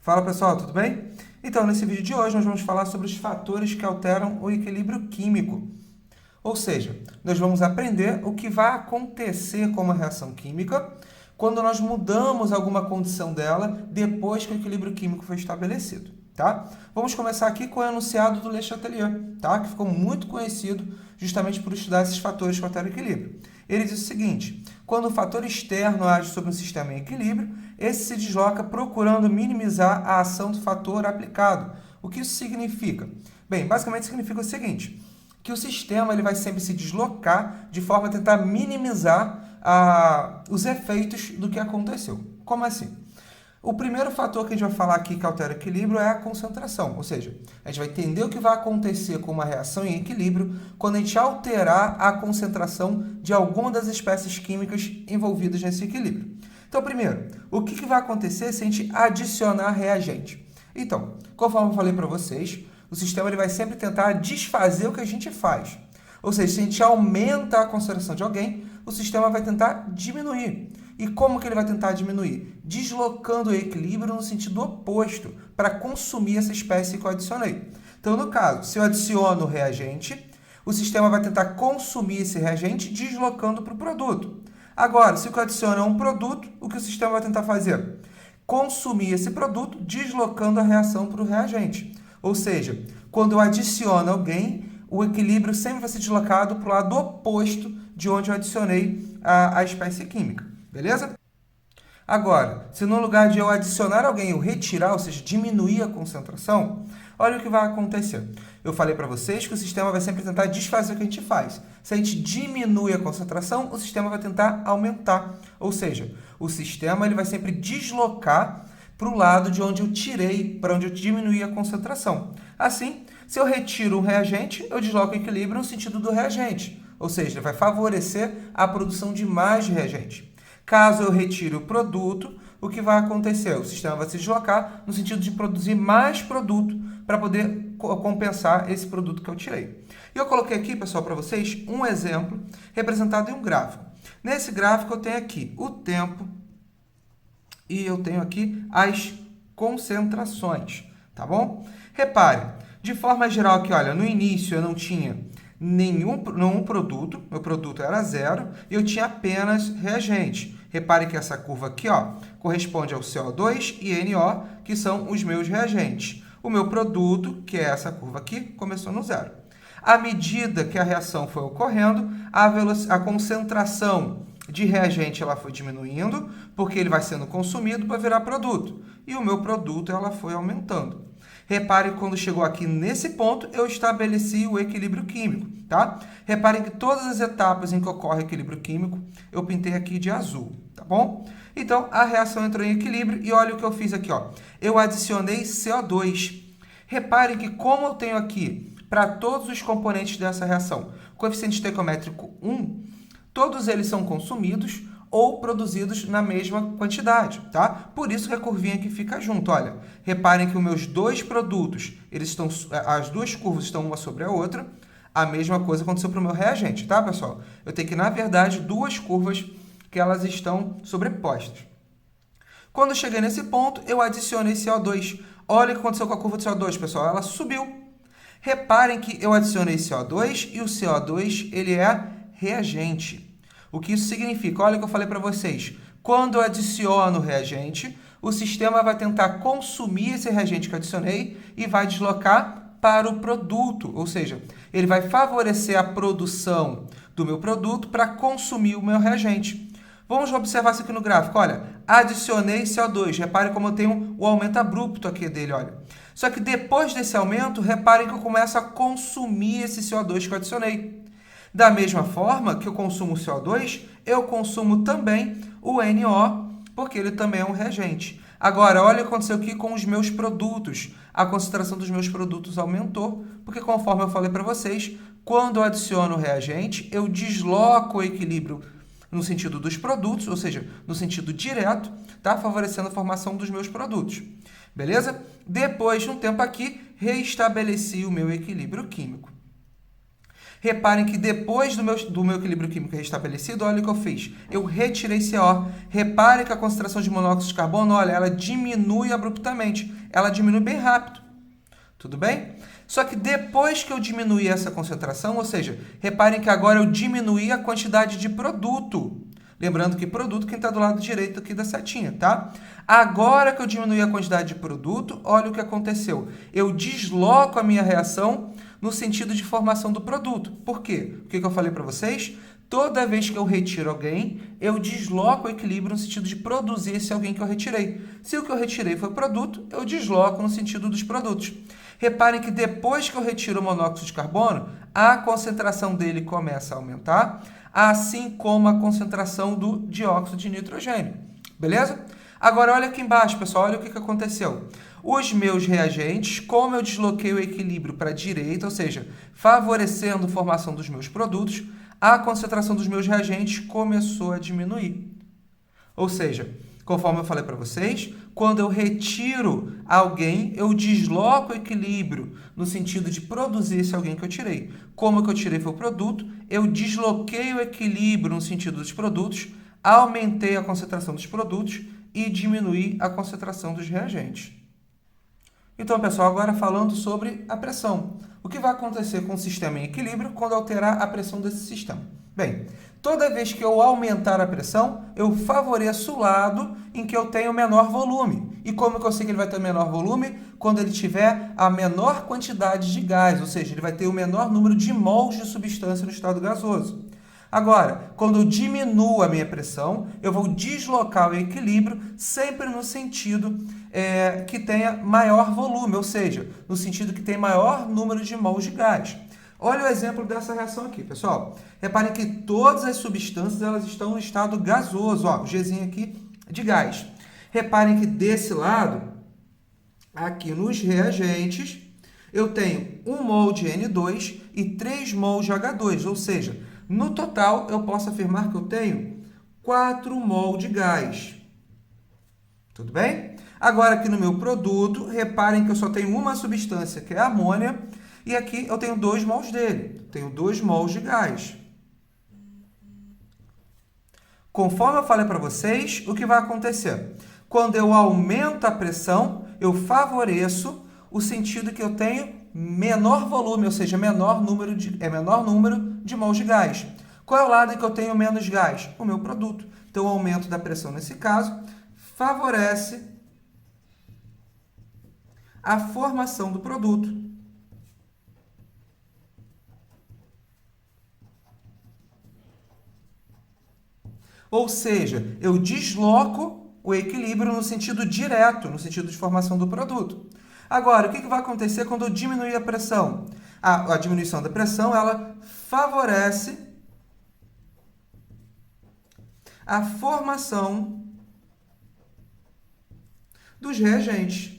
Fala pessoal, tudo bem? Então, nesse vídeo de hoje nós vamos falar sobre os fatores que alteram o equilíbrio químico. Ou seja, nós vamos aprender o que vai acontecer com uma reação química quando nós mudamos alguma condição dela depois que o equilíbrio químico foi estabelecido, tá? Vamos começar aqui com o enunciado do Le Chatelier, tá? Que ficou muito conhecido justamente por estudar esses fatores que alteram o equilíbrio. Ele diz o seguinte: quando o fator externo age sobre um sistema em equilíbrio, esse se desloca procurando minimizar a ação do fator aplicado. O que isso significa? Bem, basicamente significa o seguinte: que o sistema ele vai sempre se deslocar de forma a tentar minimizar os efeitos do que aconteceu. Como assim? O primeiro fator que a gente vai falar aqui que altera o equilíbrio é a concentração, ou seja, a gente vai entender o que vai acontecer com uma reação em equilíbrio quando a gente alterar a concentração de alguma das espécies químicas envolvidas nesse equilíbrio. Então, primeiro, o que vai acontecer se a gente adicionar reagente? Então, conforme eu falei para vocês, o sistema ele vai sempre tentar desfazer o que a gente faz. Ou seja, se a gente aumenta a concentração de alguém, o sistema vai tentar diminuir. E como que ele vai tentar diminuir? Deslocando o equilíbrio no sentido oposto, para consumir essa espécie que eu adicionei. Então, no caso, se eu adiciono o reagente, o sistema vai tentar consumir esse reagente deslocando para o produto. Agora, se eu adiciono um produto, o que o sistema vai tentar fazer? Consumir esse produto deslocando a reação para o reagente. Ou seja, quando eu adiciono alguém, o equilíbrio sempre vai ser deslocado para o lado oposto de onde eu adicionei a espécie química. Beleza? Agora, se no lugar de eu adicionar alguém, eu retirar, ou seja, diminuir a concentração, olha o que vai acontecer. Eu falei para vocês que o sistema vai sempre tentar desfazer o que a gente faz. Se a gente diminui a concentração, o sistema vai tentar aumentar. Ou seja, o sistema ele vai sempre deslocar para o lado de onde eu tirei, para onde eu diminuí a concentração. Assim, se eu retiro um reagente, eu desloco o equilíbrio no sentido do reagente. Ou seja, vai favorecer a produção de mais reagente. Caso eu retire o produto, o que vai acontecer? O sistema vai se deslocar no sentido de produzir mais produto para poder compensar esse produto que eu tirei. E eu coloquei aqui, pessoal, para vocês um exemplo representado em um gráfico. Nesse gráfico eu tenho aqui o tempo e eu tenho aqui as concentrações, tá bom? Repare, de forma geral aqui, olha, no início eu não tinha nenhum produto, meu produto era zero, e eu tinha apenas reagente. Repare que essa curva aqui, ó, corresponde ao CO2 e NO, que são os meus reagentes. O meu produto, que é essa curva aqui, começou no zero. À medida que a reação foi ocorrendo, a concentração de reagente ela foi diminuindo, porque ele vai sendo consumido para virar produto. E o meu produto ela foi aumentando. Repare que quando chegou aqui nesse ponto, eu estabeleci o equilíbrio químico, tá? Reparem que todas as etapas em que ocorre o equilíbrio químico, eu pintei aqui de azul, tá bom? Então, a reação entrou em equilíbrio e olha o que eu fiz aqui, ó. Eu adicionei CO2. Reparem que como eu tenho aqui, para todos os componentes dessa reação, coeficiente estequiométrico 1, todos eles são consumidos ou produzidos na mesma quantidade, tá? Por isso que a curvinha aqui fica junto, olha. Reparem que os meus dois produtos, as duas curvas estão uma sobre a outra. A mesma coisa aconteceu para o meu reagente, tá, pessoal? Eu tenho que, na verdade, duas curvas que elas estão sobrepostas. Quando eu cheguei nesse ponto, eu adicionei CO2. Olha o que aconteceu com a curva de CO2, pessoal. Ela subiu. Reparem que eu adicionei CO2 e o CO2 ele é reagente. O que isso significa? Olha o que eu falei para vocês. Quando eu adiciono reagente, o sistema vai tentar consumir esse reagente que eu adicionei e vai deslocar para o produto. Ou seja, ele vai favorecer a produção do meu produto para consumir o meu reagente. Vamos observar isso aqui no gráfico. Olha, adicionei CO2. Repare como eu tenho o aumento abrupto aqui dele, olha. Só que depois desse aumento, reparem que eu começo a consumir esse CO2 que eu adicionei. Da mesma forma que eu consumo o CO2, eu consumo também o NO, porque ele também é um reagente. Agora, olha o que aconteceu aqui com os meus produtos. A concentração dos meus produtos aumentou, porque conforme eu falei para vocês, quando eu adiciono o reagente, eu desloco o equilíbrio no sentido dos produtos, ou seja, no sentido direto, tá? Favorecendo a formação dos meus produtos. Beleza? Depois de um tempo aqui, reestabeleci o meu equilíbrio químico. Reparem que depois do meu equilíbrio químico restabelecido, olha o que eu fiz. Eu retirei CO. Reparem que a concentração de monóxido de carbono, olha, ela diminui abruptamente. Ela diminui bem rápido. Tudo bem? Só que depois que eu diminuí essa concentração, ou seja, reparem que agora eu diminuí a quantidade de produto. Lembrando que produto, quem está do lado direito aqui da setinha, tá? Agora que eu diminuí a quantidade de produto, olha o que aconteceu. Eu desloco a minha reação no sentido de formação do produto. Por quê? O que eu falei para vocês? Toda vez que eu retiro alguém, eu desloco o equilíbrio no sentido de produzir esse alguém que eu retirei. Se o que eu retirei foi produto, eu desloco no sentido dos produtos. Reparem que depois que eu retiro o monóxido de carbono, a concentração dele começa a aumentar, assim como a concentração do dióxido de nitrogênio. Beleza? Agora, olha aqui embaixo, pessoal, olha o que aconteceu. Os meus reagentes, como eu desloquei o equilíbrio para a direita, ou seja, favorecendo a formação dos meus produtos, a concentração dos meus reagentes começou a diminuir. Ou seja, conforme eu falei para vocês, quando eu retiro alguém, eu desloco o equilíbrio no sentido de produzir esse alguém que eu tirei. Como que eu tirei foi o produto, eu desloquei o equilíbrio no sentido dos produtos, aumentei a concentração dos produtos e diminuí a concentração dos reagentes. Então, pessoal, agora falando sobre a pressão. O que vai acontecer com o sistema em equilíbrio quando alterar a pressão desse sistema? Bem, toda vez que eu aumentar a pressão, eu favoreço o lado em que eu tenho menor volume. E como que eu sei que ele vai ter menor volume? Quando ele tiver a menor quantidade de gás, ou seja, ele vai ter o menor número de mols de substância no estado gasoso. Agora, quando eu diminuo a minha pressão, eu vou deslocar o equilíbrio sempre no sentido que tenha maior volume, ou seja, no sentido que tenha maior número de mols de gás. Olha o exemplo dessa reação aqui, pessoal. Reparem que todas as substâncias elas estão no estado gasoso. Ó, o Gzinho aqui de gás. Reparem que desse lado, aqui nos reagentes, eu tenho 1 mol de N2 e 3 mols de H2, ou seja, no total eu posso afirmar que eu tenho 4 mol de gás. Tudo bem? Agora aqui no meu produto, reparem que eu só tenho uma substância, que é a amônia, e aqui eu tenho 2 mols dele. Tenho 2 mols de gás. Conforme eu falei para vocês, o que vai acontecer? Quando eu aumento a pressão, eu favoreço o sentido que eu tenho menor volume, ou seja, menor número de mols de gás. Qual é o lado em que eu tenho menos gás? O meu produto. Então, o aumento da pressão, nesse caso, favorece a formação do produto. Ou seja, eu desloco o equilíbrio no sentido direto, no sentido de formação do produto. Agora, o que vai acontecer quando eu diminuir a pressão? A diminuição da pressão, ela favorece a formação dos reagentes.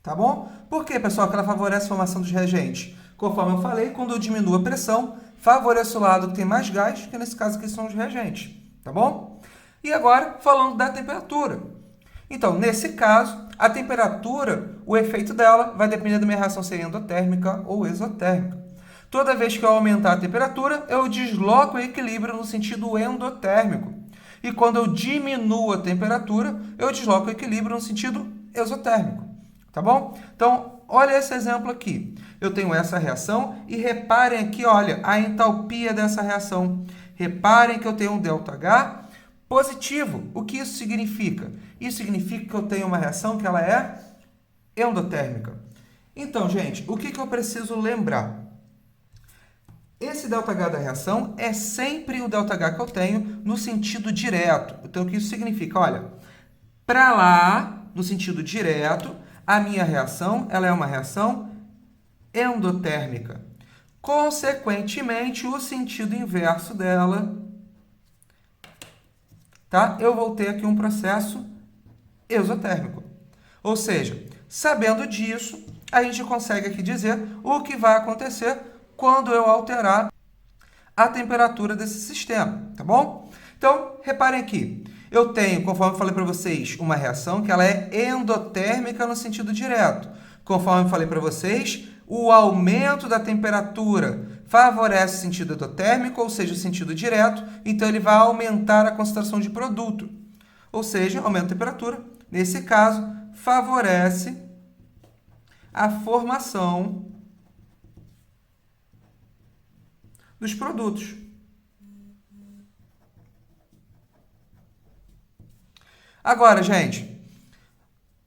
Tá bom? Por que, pessoal, que ela favorece a formação dos reagentes? Conforme eu falei, quando eu diminuo a pressão, favoreço o lado que tem mais gás, que nesse caso aqui são os reagentes. Tá bom? E agora, falando da temperatura. Então, nesse caso, a temperatura, o efeito dela vai depender da minha reação ser endotérmica ou exotérmica. Toda vez que eu aumentar a temperatura, eu desloco o equilíbrio no sentido endotérmico. E quando eu diminuo a temperatura, eu desloco o equilíbrio no sentido exotérmico. Tá bom? Então, olha esse exemplo aqui. Eu tenho essa reação e reparem aqui, olha, a entalpia dessa reação. Reparem que eu tenho um ΔH positivo. O que isso significa? Isso significa que eu tenho uma reação que ela é endotérmica. Então, gente, o que eu preciso lembrar? Esse ΔH da reação é sempre o ΔH que eu tenho no sentido direto. Então, o que isso significa? Olha, para lá, no sentido direto, a minha reação ela é uma reação endotérmica. Consequentemente, o sentido inverso dela, tá? Eu vou ter aqui um processo exotérmico. Ou seja, sabendo disso, a gente consegue aqui dizer o que vai acontecer quando eu alterar a temperatura desse sistema, tá bom? Então, reparem aqui. Eu tenho, conforme eu falei para vocês, uma reação que ela é endotérmica no sentido direto. Conforme eu falei para vocês, o aumento da temperatura favorece o sentido endotérmico, ou seja, o sentido direto, então ele vai aumentar a concentração de produto. Ou seja, aumenta a temperatura, nesse caso, favorece a formação dos produtos. Agora, gente,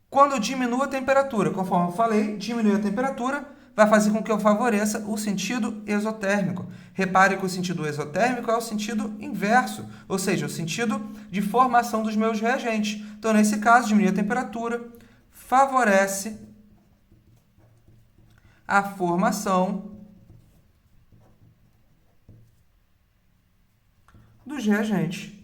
quando eu diminuo a temperatura, conforme eu falei, diminuir a temperatura vai fazer com que eu favoreça o sentido exotérmico. Repare que o sentido exotérmico é o sentido inverso, ou seja, o sentido de formação dos meus reagentes. Então, nesse caso, diminuir a temperatura favorece a formação dos reagentes.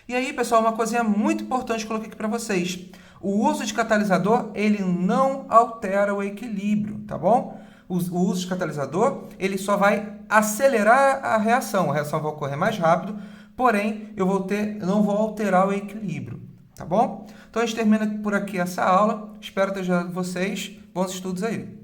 E aí, pessoal, uma coisinha muito importante que eu coloquei aqui para vocês. O uso de catalisador, ele não altera o equilíbrio, tá bom? O uso de catalisador, ele só vai acelerar a reação vai ocorrer mais rápido, porém, eu não vou alterar o equilíbrio, tá bom? Então, a gente termina por aqui essa aula. Espero ter ajudado vocês. Bons estudos aí.